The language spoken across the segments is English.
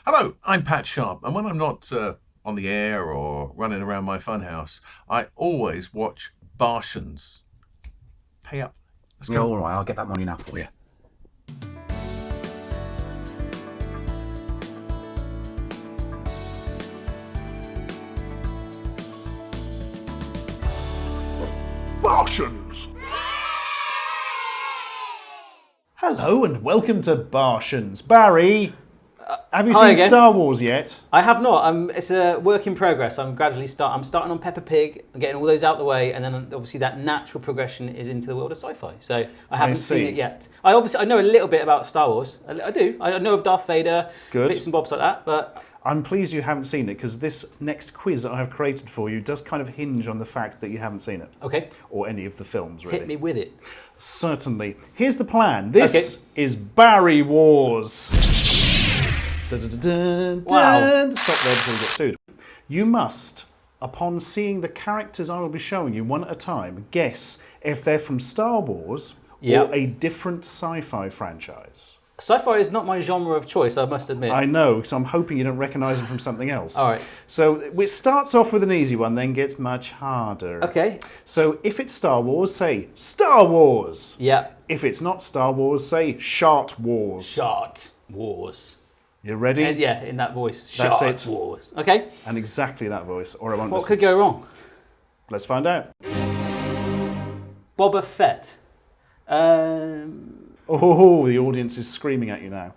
Hello, I'm Pat Sharp, and when I'm not on the air or running around my funhouse, I always watch Barshens. Pay up. Let's Yeah, go. all right, I'll get that money now for you. Barshens! Hello and welcome to Barshens. Barry, have you Hi seen again. Star Wars yet? I have not. It's a work in progress. I'm starting on Peppa Pig, I'm getting all those out the way, and then obviously that natural progression is into the world of sci-fi. So I haven't seen it yet. I know a little bit about Star Wars. I do. I know of Darth Vader, Good. bits and bobs like that. But I'm pleased you haven't seen it because this next quiz that I have created for you does kind of hinge on the fact that you haven't seen it. okay, Or any of the films, really. hit me with it. Certainly. Here's the plan. This is Barry Wars. Wow. Stop there before we get sued. You must, upon seeing the characters I will be showing you one at a time, guess if they're from Star Wars Yep. or a different sci-fi franchise. Sci-fi is not my genre of choice, I must admit. I know, so I'm hoping you don't recognise them from something else. All right. So it starts off with an easy one, then gets much harder. Okay. So if it's Star Wars, say Star Wars. Yeah. If it's not Star Wars, say Shart Wars. Shart Wars. You ready? And yeah, in that voice. That's Shart it. Wars. Okay. And exactly that voice, or I won't What listen. could go wrong? Let's find out. Boba Fett. Oh, the audience is screaming at you now.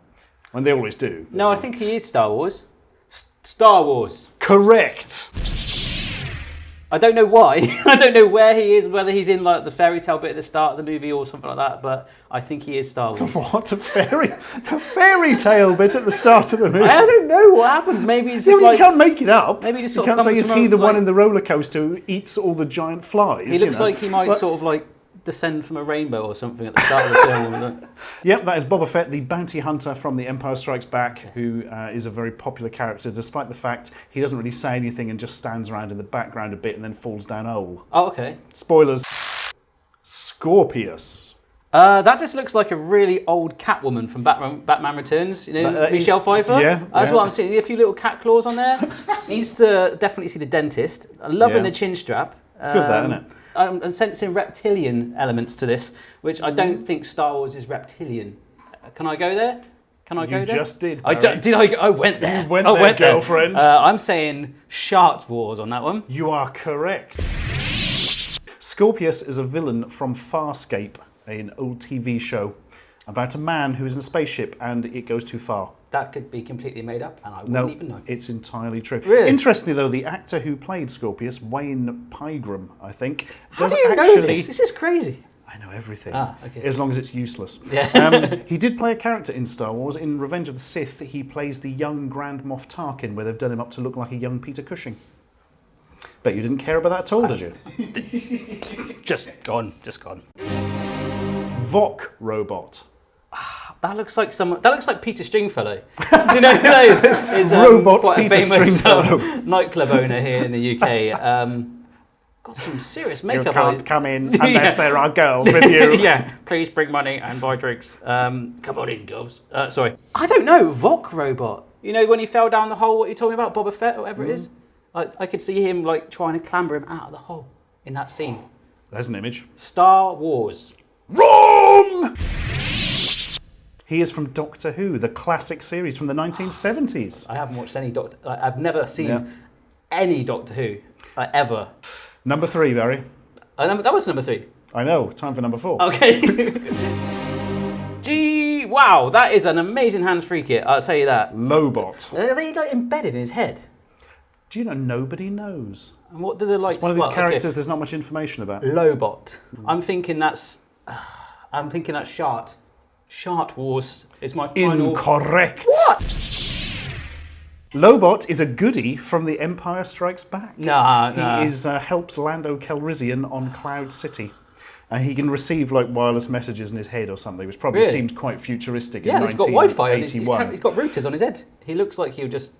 And they always do. No, I think he is Star Wars. Star Wars. Correct. I don't know why. I don't know where he is, whether he's in like the fairy tale bit at the start of the movie or something like that, but I think he is Star Wars. What? The fairy tale bit at the start of the movie? I don't know what happens. Maybe it's Yeah, just well, like... you can't make it up. Maybe he just you sort can't of say, comes is from he the one like- in the roller coaster who eats all the giant flies? He looks you know? like he might But- sort of like descend from a rainbow or something at the start of the film. Yep, that is Boba Fett, the bounty hunter from The Empire Strikes Back, who is a very popular character, despite the fact he doesn't really say anything and just stands around in the background a bit and then falls down a hole. Oh, okay. Spoilers. Scorpius. That just looks like a really old Catwoman from Batman Returns. You know, That is- Michelle Pfeiffer. yeah, That's yeah. what I'm seeing. A few little cat claws on there. Needs to definitely see the dentist. I'm loving Yeah. the chin strap. It's good, that, isn't it? I'm sensing reptilian elements to this, which I don't think Star Wars is reptilian. Can I go there? Can I go You there? just did, I Barry. did. I went there. You went I there, went there. girlfriend. I'm saying Shart Wars on that one. You are correct. Scorpius is a villain from Farscape, an old TV show about a man who is in a spaceship and it goes too far. That could be completely made up, and I wouldn't No, even know. it's entirely true. Really? Interestingly, though, the actor who played Scorpius, Wayne Pygram, I think, How does do you actually. know this? This is crazy. I know everything. Ah, okay. As long as it's useless. Yeah. He did play a character in Star Wars. In Revenge of the Sith, he plays the young Grand Moff Tarkin, where they've done him up to look like a young Peter Cushing. Bet you didn't care about that at all, did you? Just gone. Vok Robot. That looks like Peter Stringfellow. Do you know who that is? Is Robot quite Peter a famous Stringfellow. nightclub owner here in the UK. Got some serious You makeup. can't come in unless Yeah. there are girls with you. Yeah, please bring money and buy drinks. Come on in, girls. Sorry. I don't know, Vok Robot. You know when he fell down the hole, what you're talking about, Boba Fett or whatever it is? I could see him like trying to clamber him out of the hole in that scene. There's an image. Star Wars. Wrong! He is from Doctor Who, the classic series from the 1970s. I haven't watched any Doctor... I've never seen Yeah. any Doctor Who, ever. Number 3, Barry. That was number 3. I know, time for number 4. Okay. Gee, wow, that is an amazing hands-free kit, I'll tell you that. Lobot. Are they like embedded in his head? Do you know nobody knows? And what do the lights... One of these well, characters there's not much information about. Okay. Lobot. I'm thinking that's Shart. Shart Wars is my final... Incorrect. What? Lobot is a goodie from The Empire Strikes Back. Nah. He helps Lando Calrissian on Cloud City. He can receive like wireless messages in his head or something, which probably Really? seemed quite futuristic Yeah, in he's got Wi-Fi. 1981. He's got routers on his head. He looks like he'll just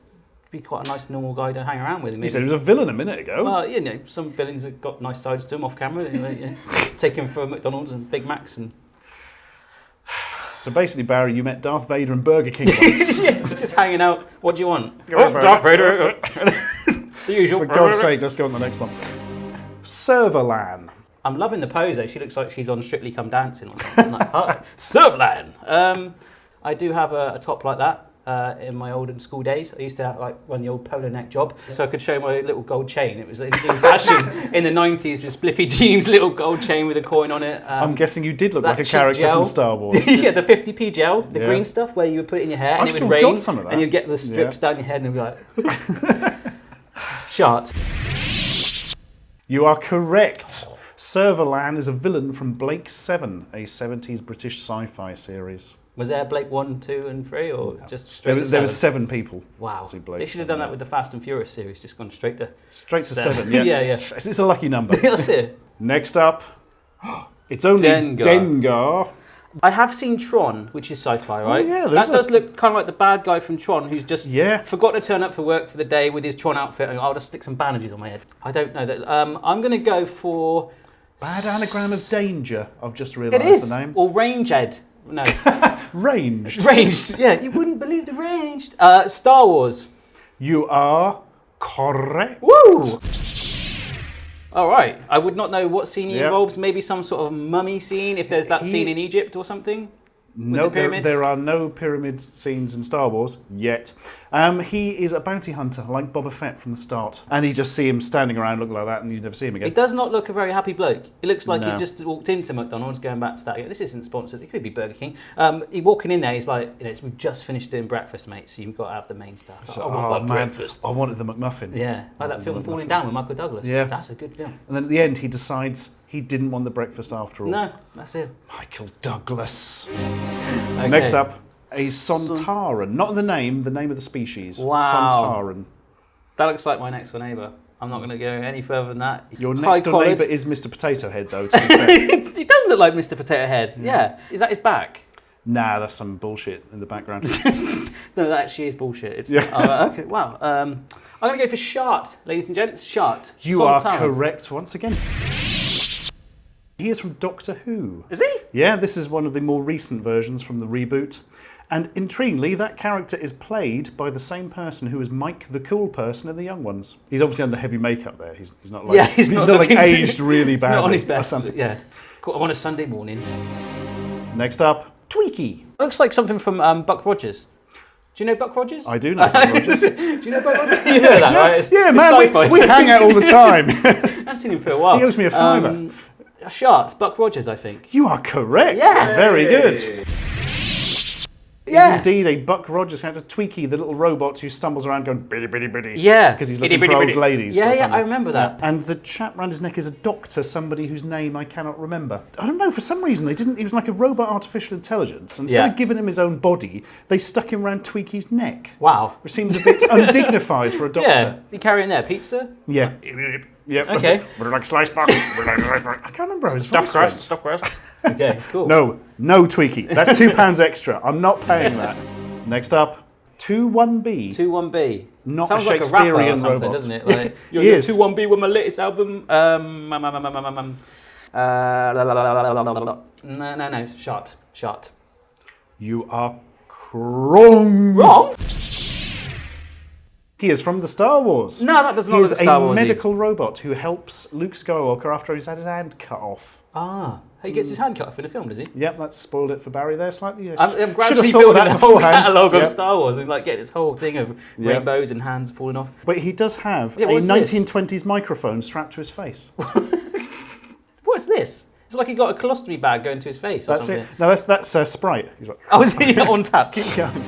be quite a nice normal guy to hang around with. Maybe. He said he was a villain a minute ago. Well, you know, some villains have got nice sides to them off camera. Take him for McDonald's and Big Macs and... So basically, Barry, you met Darth Vader and Burger King once. Yeah, just hanging out. What do you want? Oh, Darth Vader. The usual. For God's sake, let's go on to the next one. Serverlan. I'm loving the pose though. She looks like she's on Strictly Come Dancing or something. Like, Serverlan. I do have a top like that. In my olden school days, I used to run the old polo neck job, so I could show my little gold chain. It was in fashion in the 90s with spliffy jeans, little gold chain with a coin on it. I'm guessing you did look like a character from Star Wars. Yeah, the 50p gel, the green stuff where you would put it in your hair and it would rain, some of that. and you'd get the strips down your head and it'd be like, Shart. You are correct. Serverlan is a villain from Blake 7, a 70s British sci-fi series. Was there Blake 1, 2 and 3 or just straight There was 7 people. Wow. They should have done that with the Fast and Furious series, just gone straight to 7, yeah. Yeah. It's a lucky number. That's it. Next up, it's only Dengar. I have seen Tron, which is sci-fi, right? Oh, yeah, that does look kind of like the bad guy from Tron who's just forgot to turn up for work for the day with his Tron outfit and I'll just stick some bandages on my head. I don't know that. I'm going to go for... Bad Anagram of Danger, I've just realised the name. Or Range Ed. No. Ranged, yeah. You wouldn't believe the ranged. Star Wars. You are correct. Woo! All right. I would not know what scene he involves. Maybe some sort of mummy scene, if there's that scene in Egypt or something. No, there are no pyramid scenes in Star Wars yet. He is a bounty hunter, like Boba Fett from the start. And you just see him standing around looking like that and you never see him again. He does not look a very happy bloke. He looks like he's just walked into McDonald's, going back to that. This isn't sponsored. It could be Burger King. He's walking in there, he's like, we've just finished doing breakfast, mate, so you've got to have the main stuff. So, I want breakfast. I wanted the McMuffin. Yeah, like that film Falling Down with Michael Douglas. Yeah. That's a good film. And then at the end, he decides he didn't want the breakfast after all. No, that's it. Michael Douglas. Okay. Next up, a Sontaran. Not the name of the species. Wow. Sontaran. That looks like my next door neighbour. I'm not going to go any further than that. Your next door neighbour is Mr. Potato Head, though, to be fair. He does look like Mr. Potato Head. Yeah. Is that his back? Nah, that's some bullshit in the background. No, that actually is bullshit. It's okay, wow. I'm going to go for Shart, ladies and gents. Shart. You are correct once again. He is from Doctor Who. Is he? Yeah, this is one of the more recent versions from the reboot. And intriguingly, that character is played by the same person who is Mike the Cool Person in The Young Ones. He's obviously under heavy makeup there. He's not like he's not like aged really badly. He's not on his best. Or something. Yeah. On a Sunday morning. Next up, Tweaky. Looks like something from Buck Rogers. Do you know Buck Rogers? I do know Buck Rogers. Do you know Buck Rogers? You know that, right? Yeah, man, we hang out all the time. I haven't seen him for a while. He owes me a £5. Shart, Buck Rogers, I think. You are correct. Yes. Very good. Yes. He's indeed a Buck Rogers character, Tweaky, the little robot who stumbles around going biddy biddy biddy. Yeah. Because he's looking for old ladies. Yeah, I remember that. And the chap round his neck is a doctor, somebody whose name I cannot remember. I don't know, for some reason they didn't. He was like a robot artificial intelligence. And instead of giving him his own body, they stuck him around Tweaky's neck. Wow. Which seems a bit undignified for a doctor. Yeah. You carrying there, pizza? Yeah. Yep. Okay. Would you like sliced pork? I can't remember how his voice went. Stuffed crust. Okay, cool. No Tweaky. That's £2 extra. I'm not paying that. Next up, 21B. 21B. Not Sounds a Shakespearean like a rapper or robot, doesn't it? Like, he is. 21B with my latest album. No. Shart. You are wrong. Wrong? He is from the Star Wars. No, that does not look Star Wars. He is a medical robot who helps Luke Skywalker after he's had his hand cut off. Ah, he gets his hand cut off in the film, does he? Yep, that spoiled it for Barry there slightly. I'm gradually building a whole catalogue of Star Wars and like getting this whole thing of rainbows and hands falling off. But he does have a 1920s microphone strapped to his face. What's this? It's like he got a colostomy bag going to his face or something. It. No, that's Sprite. He's like, is he on tap? Keep going.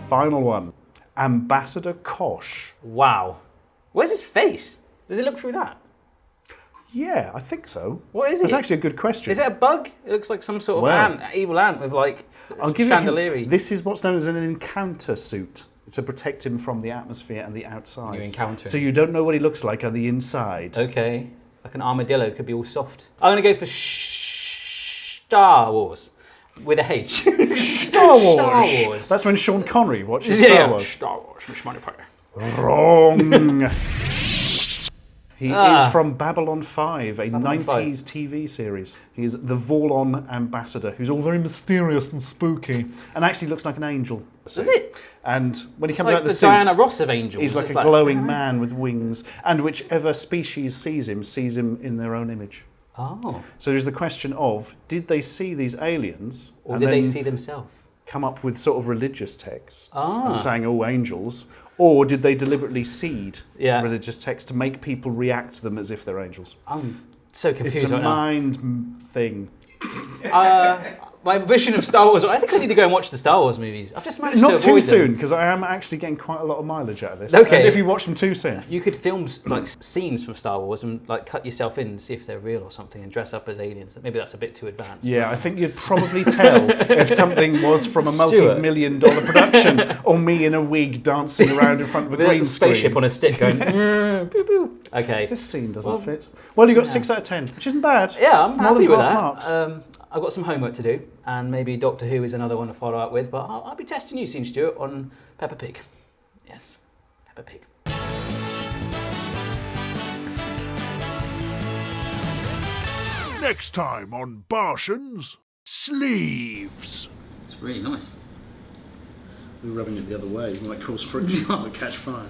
Final one. Ambassador Kosh. Wow. Where's his face? Does it look through that? Yeah, I think so. What is it? That's actually a good question. Is it a bug? It looks like some sort of evil ant with like chandelier. This is what's known as an encounter suit. It's to protect him from the atmosphere and the outside. You encounter him. So you don't know what he looks like on the inside. Okay. Like an armadillo, could be all soft. I'm going to go for Star Wars. With a H. Star Wars. Star Wars. That's when Sean Connery watches Star Wars. Star Wars. Miss Money Potter. Wrong. He is from Babylon 5, a Babylon 90s 5. TV series. He's the Vorlon ambassador, who's all very mysterious and spooky, and actually looks like an angel. Is it? And when he It's comes like out the the suit, Diana Ross of angels. he's like It's a glowing man with wings, and whichever species sees him in their own image. Oh. So there's the question of, did they see these aliens? Or and did they then see themselves? come up with sort of religious texts and saying, oh, angels? Or did they deliberately seed religious texts to make people react to them as if they're angels? I'm so confused It's a right now. mind thing. My vision of Star Wars, I think I need to go and watch the Star Wars movies. I've just managed to Not avoid too them. soon, because I am actually getting quite a lot of mileage out of this. Okay. And if you watch them too soon. You could film like scenes from Star Wars and like cut yourself in and see if they're real or something and dress up as aliens. Maybe that's a bit too advanced. Yeah, I think you'd probably tell if something was from a multi-million-dollar production or me in a wig dancing around in front of a With green a spaceship screen. on a stick going, boo boo. Okay. This scene doesn't fit. Well, you got 6 out of 10, which isn't bad. Yeah, I'm More happy than with half that. marks. I've got some homework to do, and maybe Doctor Who is another one to follow up with, but I'll be testing you soon, Stuart, on Peppa Pig. Yes, Peppa Pig. Next time on Barshens, sleeves. It's really nice. We're rubbing it the other way. You might cause friction. It might catch fire.